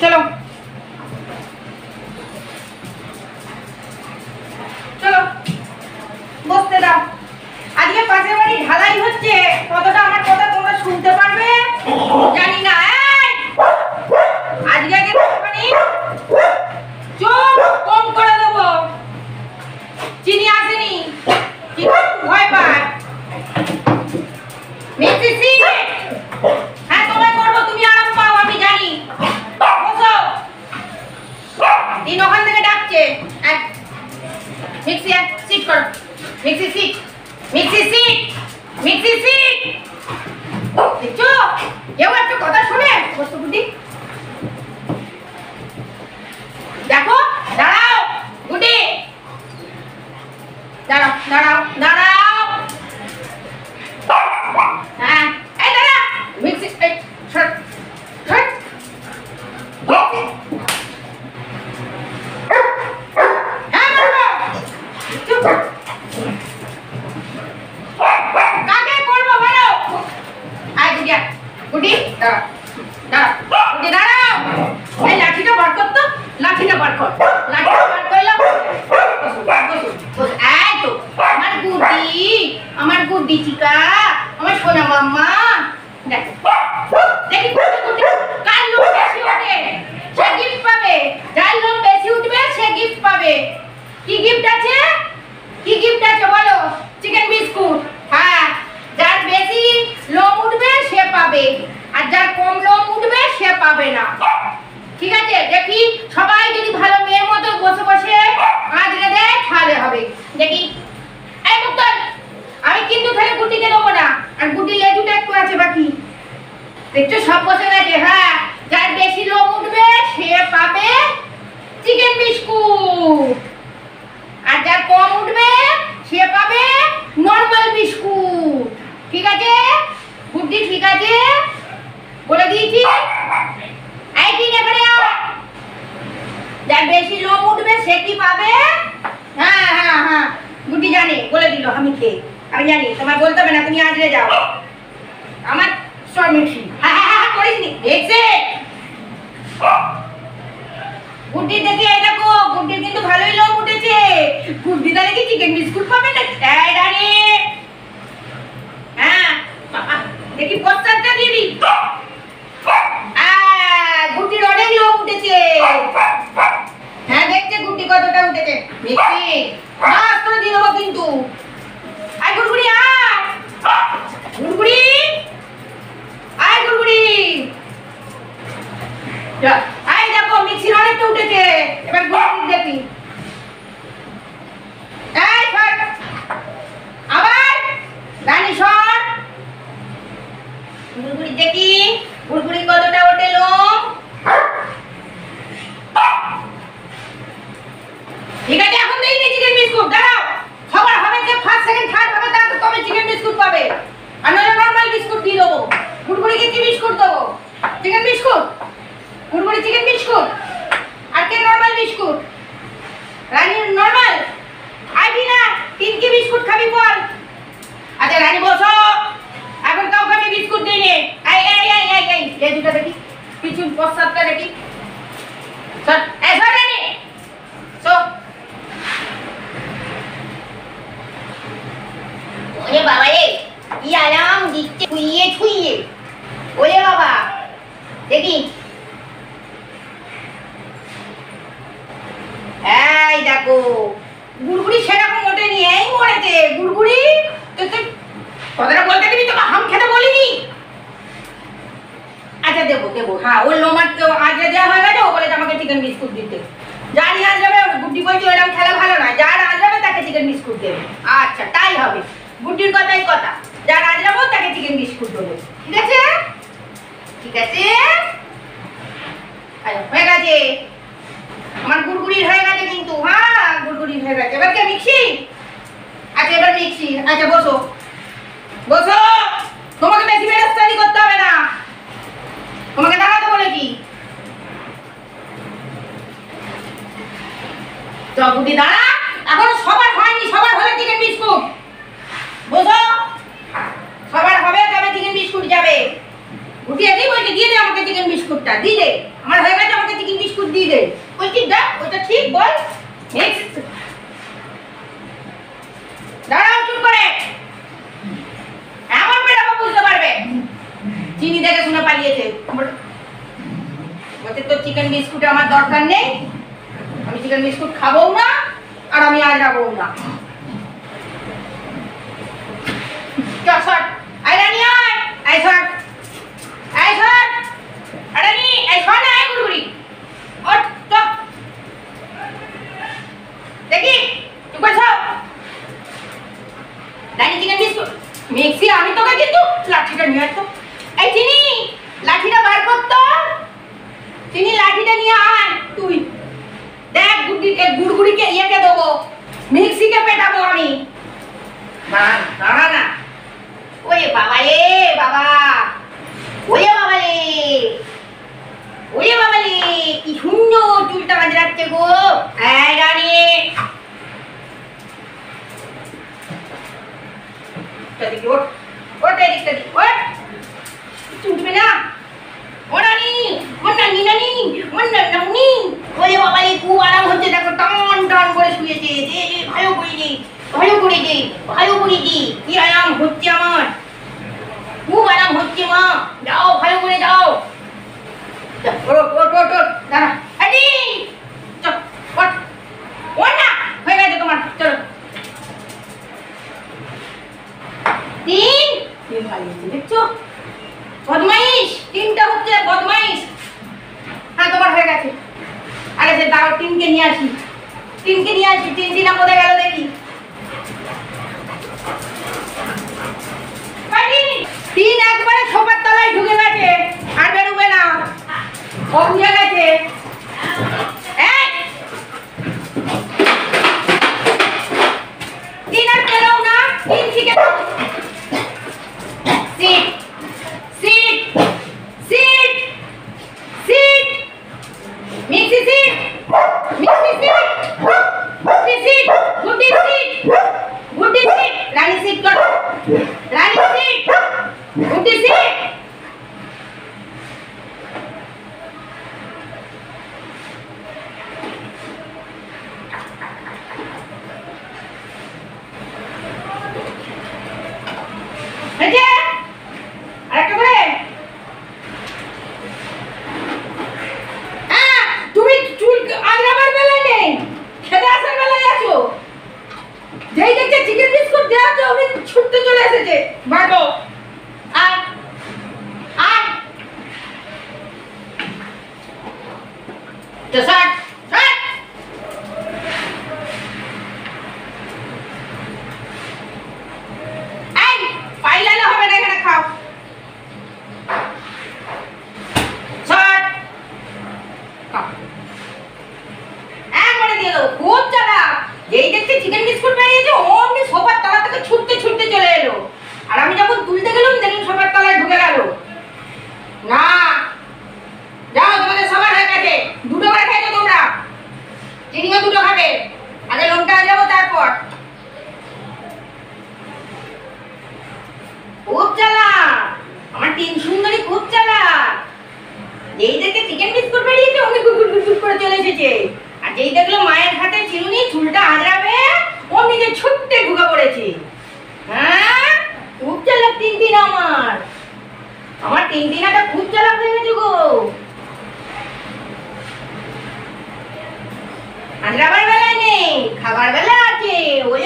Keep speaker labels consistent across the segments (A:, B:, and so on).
A: চলো চলো বসতে দাও। আজকে পাশের বাড়ি ঢালাই হচ্ছে, কতটা আমার কথা তোমরা শুনতে পারবে জানি না। আজকে একটুখানি চুপ কম করে দেবো। চিনি আসেনি, চিনি ভয় পায়। মিসিসি, হ্যাঁ তোমায় করবো, তুমি আরাম পাও আমি জানি। বসো। দিন ওখান থেকে ডাকছে। মিক্সি সিট করো, মিক্সি সিট, মিক্সি সিট, মিক্সি সিট। দেখছো কেউ একটা কথা শুনে বসো গুড্ডি। দেখো দাঁড়াও গুড্ডি, দাঁড়াও দাঁড়াও দাঁড়াও। হ্যাঁ এই দাঁড়া মিক্সি সর সর। হ্যাঁ বলো চুপ। কাকে করবো বলো? আয় গুডিয়া, গুডি দাঁড়া দাঁড়া, গুডি দাঁড়াও। এই লাঠিটা বার কর তো, লাঠিটা বার কর, লাঠিটা বার করলাম। এই তো আমার গুডি চিকা, আমার সোনা মাম্মা। দেখো দেখি কার লোক বেশি ওঠে সে গিফট পাবে, যার লোক বেশি উঠবে সে গিফট পাবে। কি গিফট আছে, কি গিফট আছে বলো? Chicken biscuit. হ্যাঁ, যার বেশি লোম উঠবে সে পাবে, আর যার কম লোম উঠবে সে পাবে না। ঠিক আছে, দেখি সবাই যদি ভালো মেয়ের মতো বসে বসে আঁচড়ে দেয় তাহলে হবে। দেখি এই মুক্তার, আমি কিন্তু তাহলে গুটিকে দেবো না, আর গুটি লেজুটা একটু আছে বাকি। দেখছো সব বসে গেছে। হ্যাঁ, যার বেশি লোম উঠবে সে পাবে চিকেন বিস্কুট, আর যার কম উঠবে সে পাবে নরমাল বিস্কুট। ঠিক আছে গুড্ডি? ঠিক আছে বলে দিয়েছি। এই দিন এখানে যার বেশি লোম উঠবে সে কি পাবে? হ্যাঁ হ্যাঁ হ্যাঁ, গুড্ডি জানে, বলে দিল। আমি জানি, তোমার বলতে হবে না, তুমি আজরে যাও। আমার সব মিক্সি। হ্যাঁ হ্যাঁ হ্যাঁ করিসনি, দেখছে গুড্ডি। দেখে এই দেখো গুড্ডির কিন্তু ভালোই লোম উঠেছে। গুড্ডি তাহলে কি চিকেন বিস্কুট পাবে না? হ্যাঁ দেখি প্রস্তাবটা দিয়ে দিই। গুড্ডির অনেক লোম উঠেছে। হ্যাঁ দেখছে গুড্ডি কতটা উঠেছে। দেখছি মাস করে দিয়ে দেবো কিন্তু। আয় গুড়গুড়ি আয়, গুড়গুড়ি আয়, গুড়গুড়ি আয়। দেখো মিক্সির অনেকটা উঠেছে, এবার গুড়গুড়ি দেখি। এই সর, আবার রানী সর। গুড়গুড়ি দেখি, গুড়গুড়ি কতটা ওঠে লোম। ঠিক আছে, এখন দেই নি চিকেন বিস্কুট। দাঁড়াও, সবার হবে যে ফার্স্ট সেকেন্ড থার্ড হবে তার তো তবে চিকেন বিস্কুট পাবে, আর নয় নরমাল বিস্কুট দিয়ে দেবো। গুড়গুড়িকে কি বিস্কুট দেবো? Chicken biscuit. Gurguri chicken biscuit, আর কে নরমাল বিস্কুট? রানী নরমাল। আইবি না, তিন কি বিস্কুট খাবি বল? আচ্ছা রানী বসো, এখন কাউকে আমি বিস্কুট দিই নে। এই এই এই এই এই এই দুটো দেখি, কিছু প্রস্তাবটা দেখি। সর এই সর রানী সো। ওরে বাবা রে, কি আরাম দিচ্ছে ছুইয়ে ছুইয়ে। ওরে বাবা দেখি। এই দেখো গুড়গুড়ি সেরকম ওঠেনি, এই মরেছে গুড়গুড়ি। তুই কথাটা বলতে দিবি, তোকে হাম খেতে বলিনি। আচ্ছা দেবো দেবো, হ্যাঁ ওর লোমার তো আজকে দেওয়া হয়ে গেছে। ও বলে আমাকে চিকেন বিস্কুট দিতে। যার আজ যাবে, গুড্ডি বলছে এরকম খেলা ভালো না, যার আজ যাবে তাকে চিকেন বিস্কুট দেবে। আচ্ছা তাই হবে, গুড্ডির কথাই কথা। যার আজ যাবো তাকে চিকেন বিস্কুট দেবে। ঠিক আছে ঠিক আছে, হয়ে গেছে আমার গুড়গুড়ির হয়ে গেছে কিন্তু। হ্যাঁ গুড়গুড়ির হয়ে গেছে। এবার কে মিক্সি? আচ্ছা এবার মিক্সি। আচ্ছা বসো বসো, তোমাকে বেশি মেরাস্তানি করতে হবে না, তোমাকে দাঁড়াতে বলেছি। গুড্ডি দাঁড়া, এখন সবার হয়নি, সবার হলে চিকেন বিস্কুট। বসো, সবার হবে তবে চিকেন বিস্কুট যাবে। গুড্ডি এসেই বলছে দিয়ে দে আমাকে চিকেন বিস্কুটটা, দিয়ে দে। আমার হয়ে গেছে, আমাকে রে? বলছি দেখ ওটা ঠিক বল। মিক্সি দাঁড়াও চুপ করে। এমন মেয়েটা বুঝতে পারবে চিনি দেখে শুনে পালিয়েছে। বলছে তো চিকেন বিস্কুট আমার দরকার নেই, আমি চিকেন বিস্কুট খাবো না আর আমি আজ যাবো না। চল শট আই রানি আয় I shot I shot Rani I shot আয় গুড়গুড়ি ওঠ চপ দেখি তুই বসো। রানি চিকেন বিস্কুট মিক্সি আমি তোকে কিন্তু লাঠিটা নিয়ে আসতো। এই চিনি লাঠিটা বার করতো। চিনি লাঠিটা নিয়ে আয় তুই। দেখ গুড়গুড়িকে ইয়েকে দেবো, মিক্সিকে পেটাবো আমি। দাঁড়া না। ওরে বাবা রে বাবা, ওরে বাবা রে, ওরে বাবা রে, কি সুন্দর চুলটা বাজরাচ্ছে গো। এই রানী দেখি ওঠ ওঠ এদিকটা দি ওঠ, চুলবে না। ও রানী ও নানি নানি ও নানি। ওরে বাবা রে খুব আরাম হচ্ছে, দেখো টান টান করে শুয়েছে। ভালো করে দে ভালো করে দে ভালো করে দে, কি আরাম হচ্ছে আমার, খুব আরাম হচ্ছে মা। যাও ভালো করে যাও। ওঠ ওঠ ওঠ ওঠ দাঁড়া আরে চল ওঠ ওঠ না হয়ে গেছে তোমার। চলো তিন তিন পালিয়েছে দেখছো, বদমাইশ তিনটা হচ্ছে বদমাইশ। হ্যাঁ তোমার হয়ে গেছে। আরে সে দাঁড়াও তিনকে নিয়ে আসি, তিনকে নিয়ে আসি। তিন দিনা কোথায় গেল দেখি। তিন একবারে সোফার তলায় ঢুকে গেছে আর বেরোবে না, ও বুঝে গেছে। তিন আর বেরোও না, তিন শিখে sit sit sit sit mixie seat mixie seat mixie sit Guddi sit Guddi sit Rani sit কর রানী সিট গুড্ডি সিট। আরেকটা করে তুমি চুল আজরাবার বেলায় নেই, খেতে আসার বেলায় আছো। যেই দেখছে চিকেন বিস্কুট দেওয়া তো উনি ছুটতে চলে এসেছে। ভাগো আয় আয় তো স্যার স্যার এই পাইলালে হবে না, এখানে খাও। স্যার একবারে দিয়ে দাও, খুব চালাক। যেই দেখছে চিকেন বিস্কুট বেরিয়েছে অমনি সোফার তলা থেকে ছুটতে ছুটতে চলে এলো। আর আমি যখন তুলতে গেলাম দেখলাম সোফার তলায় ঢুকে গেল। না যাও তোমাদের সবার হয়ে গেছে, দুটো করে খাইছো তোমরা, চিনিও দুটো খাবে। আগে লঙ্কা যাবো তারপর। খুব চালাক আমার তিন সুন্দরী, খুব চালাক। যেই দেখে চিকেন বিস্কুট বেরিয়েছে অমনি গুড় গুড় করে চলে এসেছে। আর যেই দেখলো মায়ের হাতে চিরুনি চুলটা আঁচড়াবে অমনি যে ছুটতে ঢুকে পড়েছে। হ্যাঁ খুব চালাক তিন দিন আমার, আমার তিন দিনাটা খুব চালাক হয়ে গেছে গো। আঁচড়াবার বেলায় নেই, খাবার বেলা আছে। ওই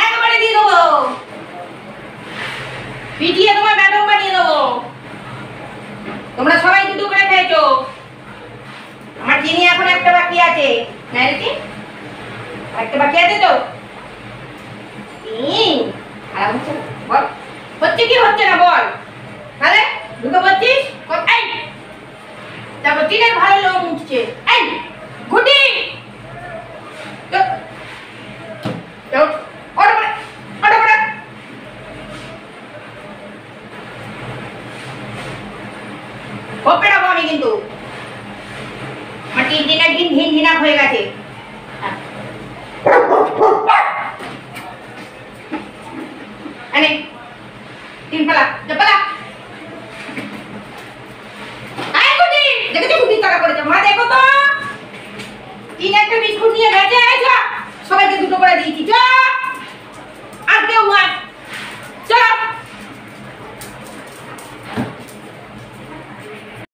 A: একবারে দিয়ে দেবো, পিটিয়ে তোমার ম্যাডাম বানিয়ে দেবো। তোমরা সবাই দুটো করে খেয়েছো, আমার চিনি এখন একটা বাকি আছে। একটা বাকি আছে তো আর বল হচ্ছে কি হচ্ছে না বল। তাহলে দুটো বলছিস তারপর চিনের ভালো লোক উঠছে। এই গুটি আমি কিন্তু আমার তিন দিনের দিন ঘিন ঘিনা হয়ে গেছে। তিন পালা পালা আয় গুটি টাকা করেছে মা দেখো তো তিন একটা বিস্কুট নিয়ে গেছে এই যা সবাইকে দুটো করে দিয়েছি যা